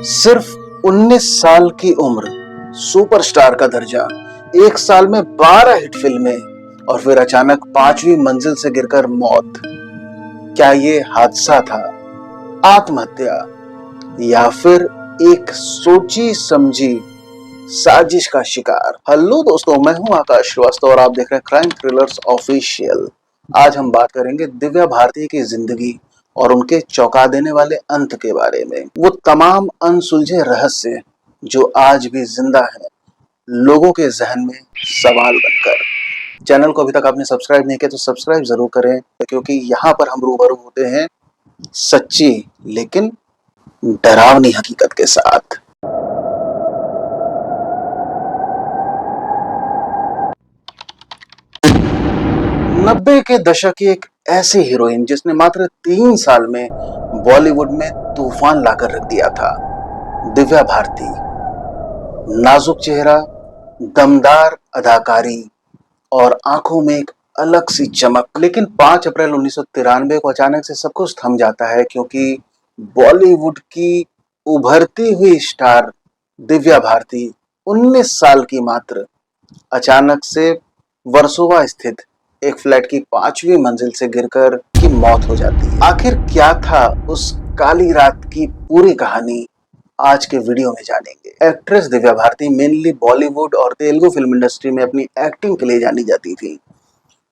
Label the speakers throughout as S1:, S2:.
S1: सिर्फ 19 साल की उम्र, सुपरस्टार का दर्जा, एक साल में 12 हिट फिल्में और फिर अचानक 5वीं मंजिल से गिरकर मौत। क्या ये हादसा था, आत्महत्या या फिर एक सोची समझी साजिश का शिकार? हेलो दोस्तों, मैं हूं आकाश श्रीवास्तव और आप देख रहे हैं क्राइम थ्रिलर्स ऑफिशियल। आज हम बात करेंगे दिव्या भारती की जिंदगी और उनके चौंका देने वाले अंत के बारे में। वो तमाम अनसुलझे रहस्य जो आज भी जिंदा हैं, लोगों के जहन में सवाल बनकर। चैनल को अभी तक आपने सब्सक्राइब नहीं किया तो सब्सक्राइब जरूर करें, क्योंकि यहाँ पर हम रूबरू होते हैं सच्ची लेकिन डरावनी हकीकत के साथ। नब्बे के दशक की एक ऐसी हीरोइन जिसने मात्र 3 साल में बॉलीवुड में तूफान लाकर रख दिया था, दिव्या भारती। नाजुक चेहरा, दमदार अदाकारी और आंखों में एक अलग सी चमक। लेकिन 5 अप्रैल 1993 को अचानक से सब कुछ थम जाता है, क्योंकि बॉलीवुड की उभरती हुई स्टार दिव्या भारती 19 साल की मात्र अचानक से वर्सोवा स्थित एक फ्लैट की 5वीं मंजिल से गिरकर की मौत हो जाती है। आखिर क्या था उस काली रात की पूरी कहानी, आज के वीडियो में जानेंगे। एक्ट्रेस दिव्या भारती मेनली बॉलीवुड और तेलुगु फिल्म इंडस्ट्री में अपनी एक्टिंग के लिए जानी जाती थी।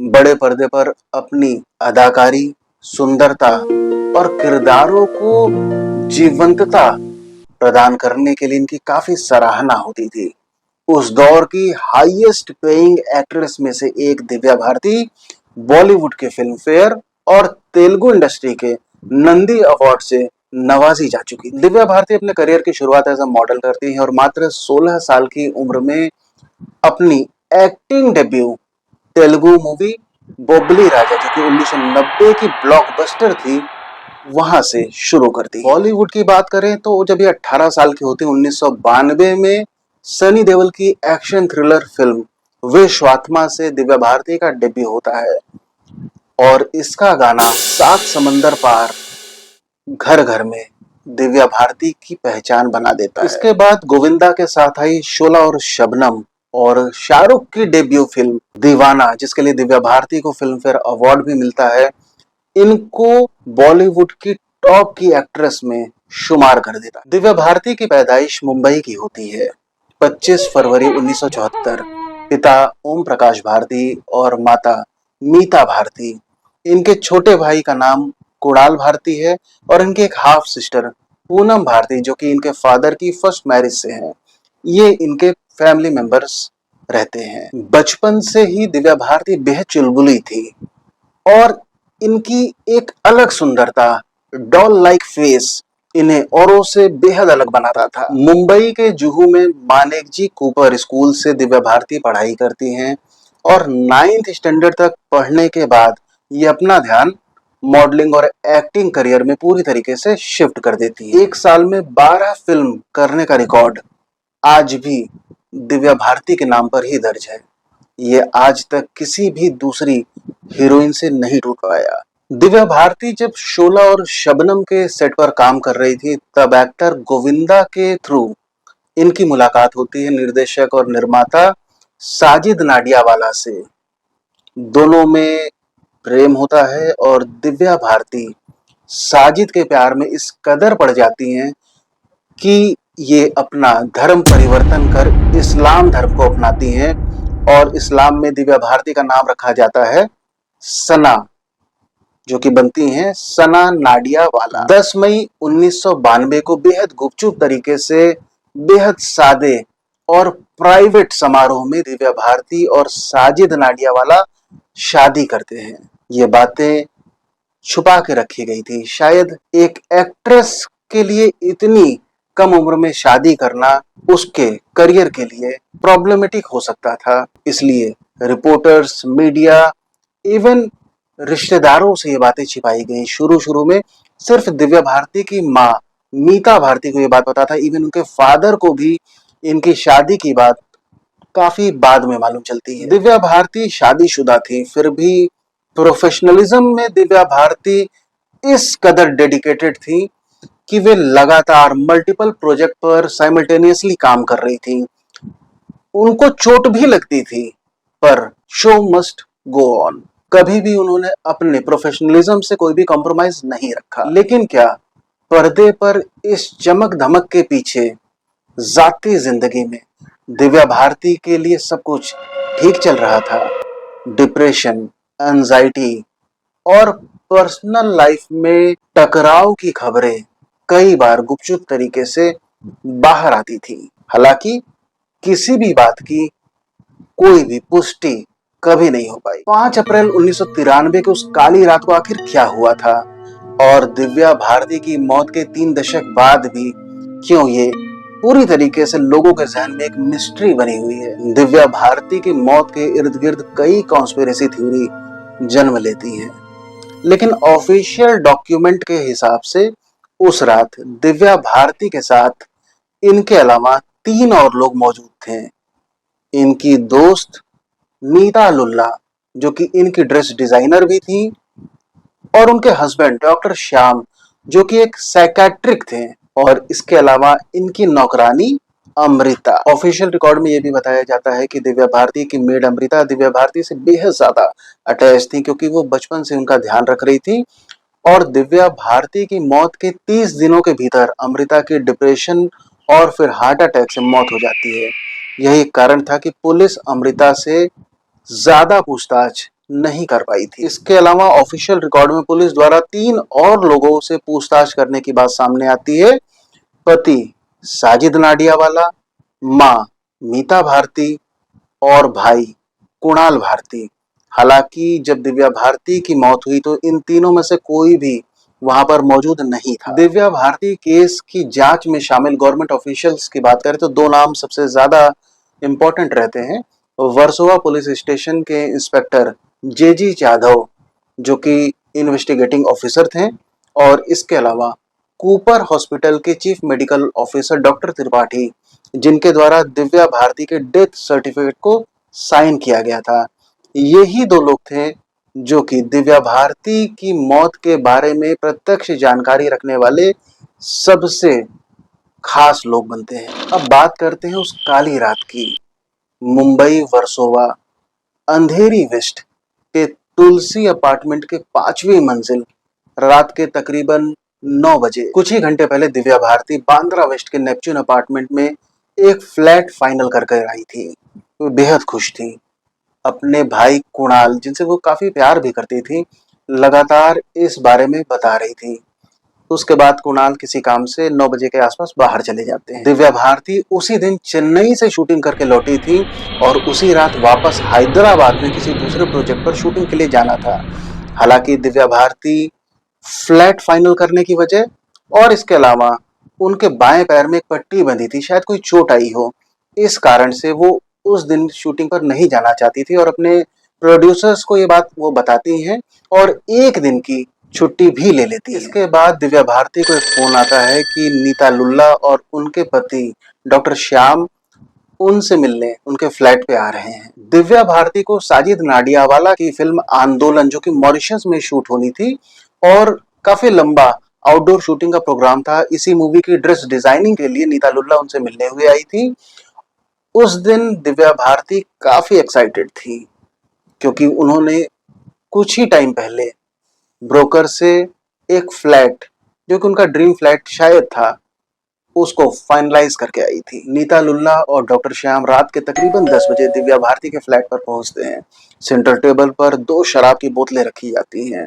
S1: बड़े पर्दे पर अपनी अदाकारी, सुंदरता और किरदारों को जीवंतता प्रदान करने के लिए इनकी काफी सराहना होती थी। उस दौर की हाईएस्ट पेइंग एक्ट्रेस में से एक दिव्या भारती बॉलीवुड के फिल्म फेयर और तेलुगु इंडस्ट्री के नंदी अवार्ड से नवाजी जा चुकी। दिव्या भारती अपने करियर की शुरुआत एज अ मॉडल करती है और मात्र 16 साल की उम्र में अपनी acting debut Telugu movie Bobbili राजा, जो कि 1990 की ब्लॉकबस्टर थी, वहां से शुरू करती। बॉलीवुड की बात करें तो जब ये 18 साल की होती 1992 में सनी देओल की एक्शन थ्रिलर फिल्म विश्वात्मा से दिव्या भारती का डेब्यू होता है और इसका गाना सात समंदर पार घर घर में दिव्या भारती की पहचान बना देता है। इसके बाद गोविंदा के साथ आई शोला और शबनम और शाहरुख की डेब्यू फिल्म दीवाना, जिसके लिए दिव्या भारती को फिल्म फेयर अवार्ड भी मिलता है, इनको बॉलीवुड की टॉप की एक्ट्रेस में शुमार कर देता। दिव्या भारती की पैदाइश मुंबई की होती है 25 फरवरी 1974। पिता ओम प्रकाश भारती और माता मीता भारती। इनके छोटे भाई का नाम कुणाल भारती है और इनकी एक हाफ सिस्टर पूनम भारती, जो कि इनके फादर की फर्स्ट मैरिज से हैं। ये इनके फैमिली मेंबर्स रहते हैं। बचपन से ही दिव्या भारती बेहद चुलबुली थी और इनकी एक अलग सुंदरता, डॉल लाइक फेस इन्हें औरों से बेहद अलग बनाता था। मुंबई के जुहू में मानेकजी कूपर स्कूल से दिव्या भारती पढ़ाई करती हैं और 9th स्टैंडर्ड तक पढ़ने के बाद ये अपना ध्यान मॉडलिंग और एक्टिंग करियर में पूरी तरीके से शिफ्ट कर देती है। एक साल में 12 फिल्म करने का रिकॉर्ड आज भी दिव्या भारती के नाम पर ही दर्ज है। ये आज तक किसी भी दूसरी हीरोइन से नहीं टूट पाया। दिव्या भारती जब शोला और शबनम के सेट पर काम कर रही थी, तब एक्टर गोविंदा के थ्रू इनकी मुलाकात होती है निर्देशक और निर्माता साजिद नाडियावाला से। दोनों में प्रेम होता है और दिव्या भारती साजिद के प्यार में इस कदर पड़ जाती हैं कि ये अपना धर्म परिवर्तन कर इस्लाम धर्म को अपनाती हैं और इस्लाम में दिव्या भारती का नाम रखा जाता है सना, जो कि बनती हैं सना नाडियावाला। 10 मई 1992 को बेहद गुपचुप तरीके से, बेहद सादे और प्राइवेट समारोह में दिव्या भारती और साजिद नाडियावाला शादी करते हैं। ये बातें छुपा के रखी गई थी। शायद एक एक्ट्रेस के लिए इतनी कम उम्र में शादी करना उसके करियर के लिए प्रॉब्लमेटिक हो सकता था, इसलिए रिपोर्टर्स, मीडिया, इवन रिश्तेदारों से ये बातें छिपाई गई। शुरू में सिर्फ दिव्या भारती की माँ मीता भारती को ये बात पता था। इवन उनके फादर को भी इनकी शादी की बात काफी बाद में मालूम चलती है। दिव्या भारती शादीशुदा थी, फिर भी प्रोफेशनलिज्म में दिव्या भारती इस कदर डेडिकेटेड थी कि वे लगातार मल्टीपल प्रोजेक्ट पर साइमल्टेनियसली काम कर रही थी। उनको चोट भी लगती थी, पर शो मस्ट गो ऑन। कभी भी उन्होंने अपने प्रोफेशनलिज्म से कोई भी कॉम्प्रोमाइज नहीं रखा। लेकिन क्या पर्दे पर इस चमक धमक के पीछे जाती जिंदगी में दिव्या भारती के लिए सब कुछ ठीक चल रहा था? डिप्रेशन, एंजाइटी और पर्सनल लाइफ में टकराव की खबरें कई बार गुपचुप तरीके से बाहर आती थी। हालांकि किसी भी बात की कोई भी पुष्टि कभी नहीं हो पाई। 5 अप्रैल 1993 के उस काली रात को आखिर क्या हुआ था, और दिव्या भारती की मौत के 3 दशक बाद भी क्यों ये पूरी तरीके से लोगों के जहन में एक मिस्ट्री बनी हुई है। दिव्या भारती की मौत के इर्द गिर्द कई कॉन्स्पिरेसी थ्योरी जन्म लेती हैं, लेकिन ऑफिशियल डॉक्यूमेंट के हिसाब से उस रात दिव्या भारती के साथ इनके अलावा 3 और लोग मौजूद थे। इनकी दोस्त नीता लुल्ला, जो कि इनकी ड्रेस डिजाइनर भी थी, और उनके हस्बैंड डॉक्टर श्याम, जो कि एक साइकेट्रिक थे, और इसके अलावा इनकी नौकरानी अमृता। ऑफिशियल रिकॉर्ड में यह भी बताया जाता है कि दिव्या भारती की मेड अमृता दिव्या भारती से बेहद ज्यादा अटैच थी, क्योंकि वो बचपन से उनका ध्यान रख रही थी। और दिव्या भारती की मौत के 30 दिनों के भीतर अमृता की डिप्रेशन और फिर हार्ट अटैक से मौत हो जाती है। यही कारण था कि पुलिस अमृता से ज्यादा पूछताछ नहीं कर पाई थी। इसके अलावा ऑफिशियल रिकॉर्ड में पुलिस द्वारा 3 और लोगों से पूछताछ करने की बात सामने आती है। पति साजिद नाडियावाला, मां मीता भारती और भाई कुणाल भारती। हालांकि जब दिव्या भारती की मौत हुई तो इन तीनों में से कोई भी वहां पर मौजूद नहीं था। दिव्या भारती केस की जांच में शामिल गवर्नमेंट ऑफिशियल्स की बात करें तो 2 नाम सबसे ज्यादा इंपॉर्टेंट रहते हैं। वर्सोवा पुलिस स्टेशन के इंस्पेक्टर जेजी यादव, जो कि इन्वेस्टिगेटिंग ऑफिसर थे, और इसके अलावा कूपर हॉस्पिटल के chief medical officer doctor Tripathi, जिनके द्वारा दिव्या भारती के डेथ सर्टिफिकेट को साइन किया गया था। यही 2 लोग थे जो कि दिव्या भारती की मौत के बारे में प्रत्यक्ष जानकारी रखने वाले सबसे खास लोग बनते हैं। अब बात करते हैं उस काली रात की। मुंबई वर्सोवा अंधेरी वेस्ट के तुलसी अपार्टमेंट के 5वीं मंजिल, रात के तकरीबन 9 बजे, कुछ ही घंटे पहले दिव्या भारती बांद्रा वेस्ट के नेपच्यून अपार्टमेंट में एक फ्लैट फाइनल करके आई थी। वो बेहद खुश थी। अपने भाई कुणाल, जिनसे वो काफी प्यार भी करती थी, लगातार इस बारे में बता रही थी। उसके बाद कुणाल किसी काम से 9 बजे के आसपास बाहर चले जाते हैं। दिव्या भारती उसी दिन चेन्नई से शूटिंग करके लौटी थी, और उसी रात वापस हैदराबाद में किसी दूसरे प्रोजेक्ट पर शूटिंग के लिए जाना था। हालांकि दिव्या भारती फ्लैट फाइनल करने की वजह, और इसके अलावा उनके बाएं पैर में एक पट्टी बंधी थी, शायद कोई चोट आई हो, इस कारण से वो उस दिन शूटिंग पर नहीं जाना चाहती थी, और अपने प्रोड्यूसर्स को ये बात वो बताती हैं और एक दिन की छुट्टी भी ले लेती है। इसके बाद दिव्या भारती को एक फोन आता है कि नीता लुल्ला और उनके पति डॉक्टर श्याम उनसे मिलने उनके फ्लैट पे आ रहे हैं। दिव्या भारती को साजिद नाडियावाला की फिल्म आंदोलन, जो कि मॉरिशस में शूट होनी थी, और काफी लंबा आउटडोर शूटिंग का प्रोग्राम था, इसी मूवी की ड्रेस डिजाइनिंग के लिए नीता लुल्ला उनसे मिलने हुए आई थी। उस दिन दिव्या भारती काफी एक्साइटेड थी, क्योंकि उन्होंने कुछ ही टाइम पहले ब्रोकर से एक फ्लैट, जो कि उनका ड्रीम फ्लैट शायद था, उसको फाइनलाइज करके आई थी। नीता लुल्ला और डॉक्टर श्याम रात के तकरीबन 10 बजे दिव्या भारती के फ्लैट पर पहुंचते हैं। सेंटर टेबल पर 2 शराब की बोतलें रखी जाती हैं,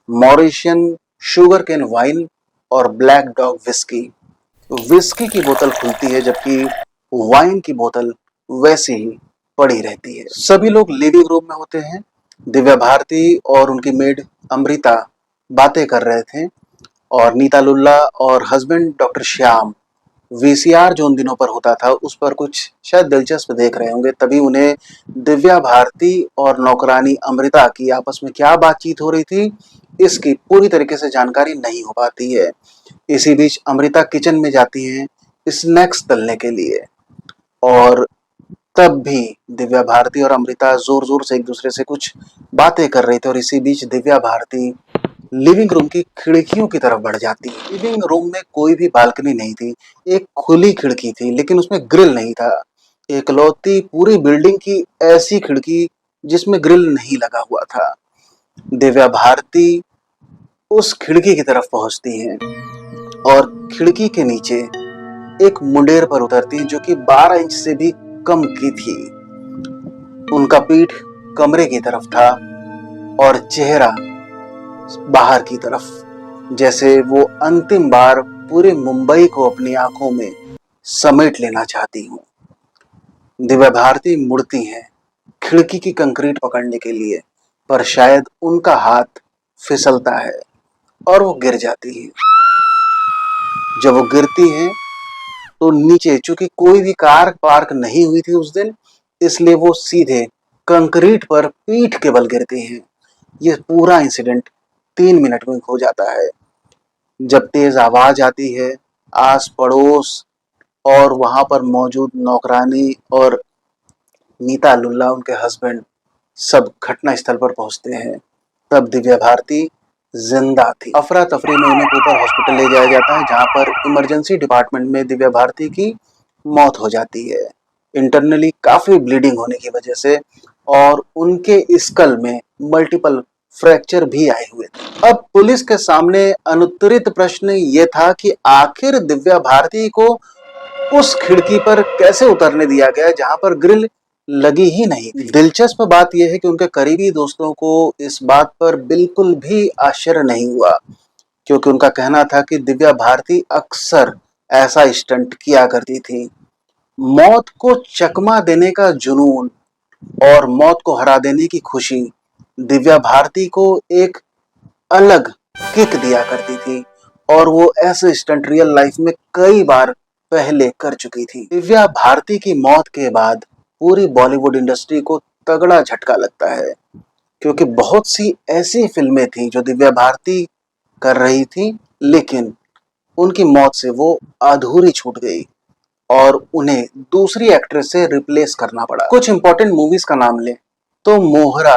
S1: मॉरिशियन शुगर केन वाइन और ब्लैक डॉग विस्की। विस्की की बोतल खुलती है, जबकि वाइन की बोतल वैसी ही पड़ी रहती है। सभी लोग लिविंग रूम में होते हैं। दिव्या भारती और उनकी मेड अमृता बातें कर रहे थे, और नीता लुल्ला और हस्बैंड डॉक्टर श्याम वीसीआर जो उन दिनों पर होता था उस पर कुछ शायद दिलचस्प देख रहे होंगे। तभी उन्हें दिव्या भारती और नौकरानी अमृता की आपस में क्या बातचीत हो रही थी, इसकी पूरी तरीके से जानकारी नहीं हो पाती है। इसी बीच अमृता किचन में जाती हैं स्नैक्स तलने के लिए, और तब भी दिव्या भारती और अमृता जोर जोर से एक दूसरे से कुछ बातें कर रहे थे, और इसी बीच दिव्या भारती लिविंग रूम की खिड़कियों की तरफ बढ़ जाती है। लिविंग रूम में कोई भी बालकनी नहीं थी, एक खुली खिड़की थी लेकिन उसमें ग्रिल नहीं था। एकलौती पूरी बिल्डिंग की ऐसी खिड़की जिसमें ग्रिल नहीं लगा हुआ था। दिव्या भारती उस खिड़की की तरफ पहुंचती हैं और खिड़की के नीचे एक मुंडेर पर उतरती हैं जो कि 12 इंच से भी कम की थी। उनका पीठ कमरे की तरफ था और चेहरा बाहर की तरफ, जैसे वो अंतिम बार पूरे मुंबई को अपनी आंखों में समेट लेना चाहती हूँ। दिव्या भारती मुड़ती हैं खिड़की की कंक्रीट पकड़ने के लिए, पर शायद उनका हाथ फिसलता है और वो गिर जाती है। जब वो गिरती हैं तो नीचे, चूंकि कोई भी कार पार्क नहीं हुई थी उस दिन, इसलिए वो सीधे कंक्रीट पर पीठ के बल गिरती हैं। ये पूरा इंसिडेंट 3 मिनट में हो जाता है। जब तेज आवाज आती है, आस पड़ोस और वहां पर मौजूद नौकरानी और मीता लुल्ला उनके हस्बैंड सब घटना स्थल पर पहुंचते हैं। तब दिव्या भारती जिंदा थी। अफरा तफरी में उन्हें ऊपर हॉस्पिटल ले जाया जाता है जहां पर इमरजेंसी डिपार्टमेंट में दिव्या भारती की मौत हो जाती है, इंटरनली काफी ब्लीडिंग होने की वजह से, और उनके स्कल में मल्टीपल फ्रैक्चर भी आए हुए थे। अब पुलिस के सामने अनुत्तरित प्रश्न ये था कि आखिर दिव्या भारती को उस खिड़की पर कैसे उतरने दिया गया जहां पर ग्रिल लगी ही नहीं थी। दिलचस्प बात यह है कि उनके करीबी दोस्तों को इस बात पर बिल्कुल भी आश्चर्य नहीं हुआ, क्योंकि उनका कहना था कि दिव्या भारती अक्सर ऐसा स्टंट किया करती थी। मौत को चकमा देने का जुनून और मौत को हरा देने की खुशी दिव्या भारती को एक अलग किक दिया करती थी, और वो ऐसे स्टंट रियल लाइफ में कई बार पहले कर चुकी थी। दिव्या भारती की मौत के बाद पूरी बॉलीवुड इंडस्ट्री को तगड़ा झटका लगता है, क्योंकि बहुत सी ऐसी फिल्में थी जो दिव्या भारती कर रही थी, लेकिन उनकी मौत से वो अधूरी छूट गई और उन्हें दूसरी एक्ट्रेस से रिप्लेस करना पड़ा। कुछ इंपॉर्टेंट मूवीज का नाम लें तो मोहरा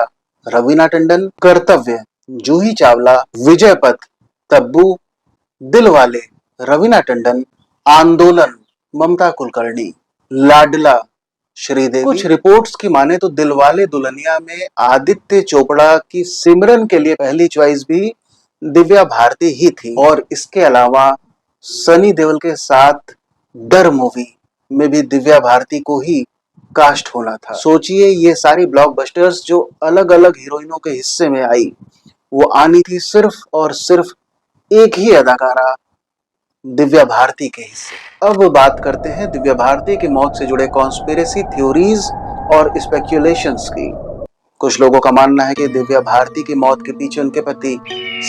S1: रवीना टंडन, कर्तव्य जूही चावला, विजय पथ तब्बू, दिलवाले रवीना टंडन, आंदोलन ममता कुलकर्णी, लाडला श्रीदेवी। कुछ रिपोर्ट्स की माने तो दिलवाले दुल्हनिया में आदित्य चोपड़ा की सिमरन के लिए पहली चॉइस भी दिव्या भारती ही थी, और इसके अलावा सनी देओल के साथ डर मूवी में भी दिव्या भारती को ही कास्ट होना था। सोचिए, ये सारी ब्लॉकबस्टर्स जो अलग अलग हीरोइनों के हिस्से में आई, वो आनी थी सिर्फ और सिर्फ एक ही अदाकारा दिव्या भारती के हिस्से। अब बात करते हैं दिव्या भारती की मौत से जुड़े कॉन्स्पिरेसी थ्योरीज और स्पेक्यूलेशंस की। कुछ लोगों का मानना है कि दिव्या भारती की मौत के पीछे उनके पति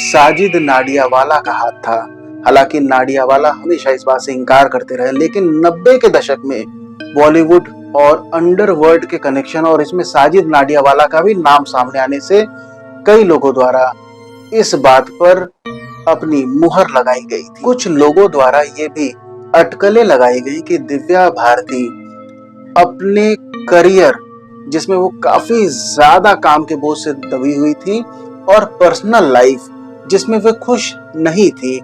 S1: साजिद नाडियावाला का हाथ था। हालांकि नाडियावाला हमेशा इस बात से इनकार करते रहे, लेकिन 90 के दशक में बॉलीवुड और अंडरवर्ल्ड के कनेक्शन और इसमें साजिद नाडियावाला का भी नाम सामने आने से कई लोगों द्वारा इस बात पर अपनी मुहर लगाई गई थी। कुछ लोगों द्वारा ये भी अटकलें लगाई गई कि दिव्या भारती अपने करियर, जिसमें वो काफी ज्यादा काम के बोझ से दबी हुई थी, और पर्सनल लाइफ जिसमें वे खुश नहीं थी,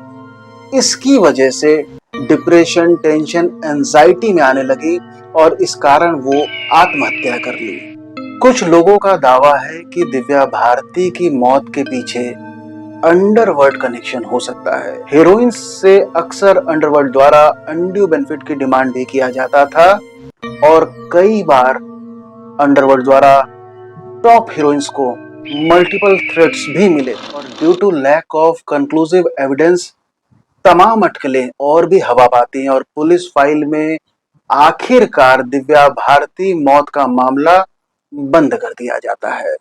S1: इसकी वजह से डिप्रेशन, टेंशन, एंजाइटी में आने लगी और इस कारण वो आत्महत्या कर ली। कुछ लोगों का दावा है कि दिव्या भारती की मौत के पीछे अंडरवर्ल्ड कनेक्शन हो सकता है। हीरोइंस से अक्सर अंडरवर्ल्ड द्वारा अनड्यू बेनिफिट की डिमांड भी किया जाता था, और कई बार अंडरवर्ल्ड द्वारा टॉप हीरोइंस को मल्टीपल थ्रेट्स भी मिले, और due to lack of conclusive evidence तमाम अटकलें और भी हवा पाती हैं, और पुलिस फाइल में आखिरकार दिव्या भारती मौत का मामला बंद कर दिया जाता है।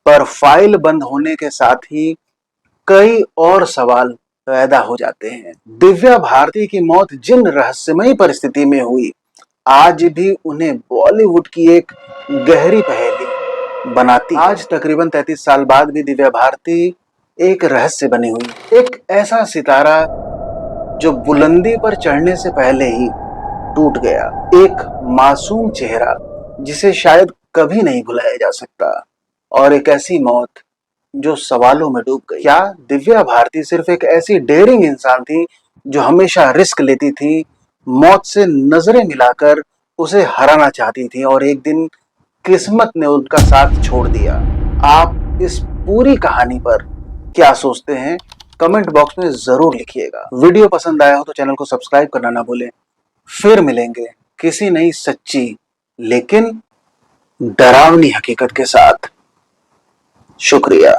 S1: पर फाइल बंद होने के साथ ही कई और सवाल पैदा हो जाते हैं। दिव्या भारती की मौत जिन रहस्यमयी परिस्थिति में हुई, आज भी उन्हें बॉलीवुड की एक गहरी पहेली बनाती है। आज तकरीबन 33 साल बाद भी दिव्या भारती एक रहस्य बनी हुई, एक ऐसा सितारा जो बुलंदी पर चढ़ने से पहले ही टूट गया, एक मासूम चेहरा जिसे शायद कभी नहीं भुलाया जा सकता, और एक ऐसी मौत जो सवालों में डूब गई। क्या दिव्या भारती सिर्फ एक ऐसी डेयरिंग इंसान थी जो हमेशा रिस्क लेती थी, मौत से नजरें मिलाकर उसे हराना चाहती थी और एक दिन किस्मत ने उनका साथ छोड़ दिया? आप इस पूरी कहानी पर क्या सोचते हैं? कमेंट बॉक्स में जरूर लिखिएगा। वीडियो पसंद आया हो तो चैनल को सब्सक्राइब करना ना भूलें। फिर मिलेंगे किसी नई सच्ची लेकिन डरावनी हकीकत के साथ। शुक्रिया।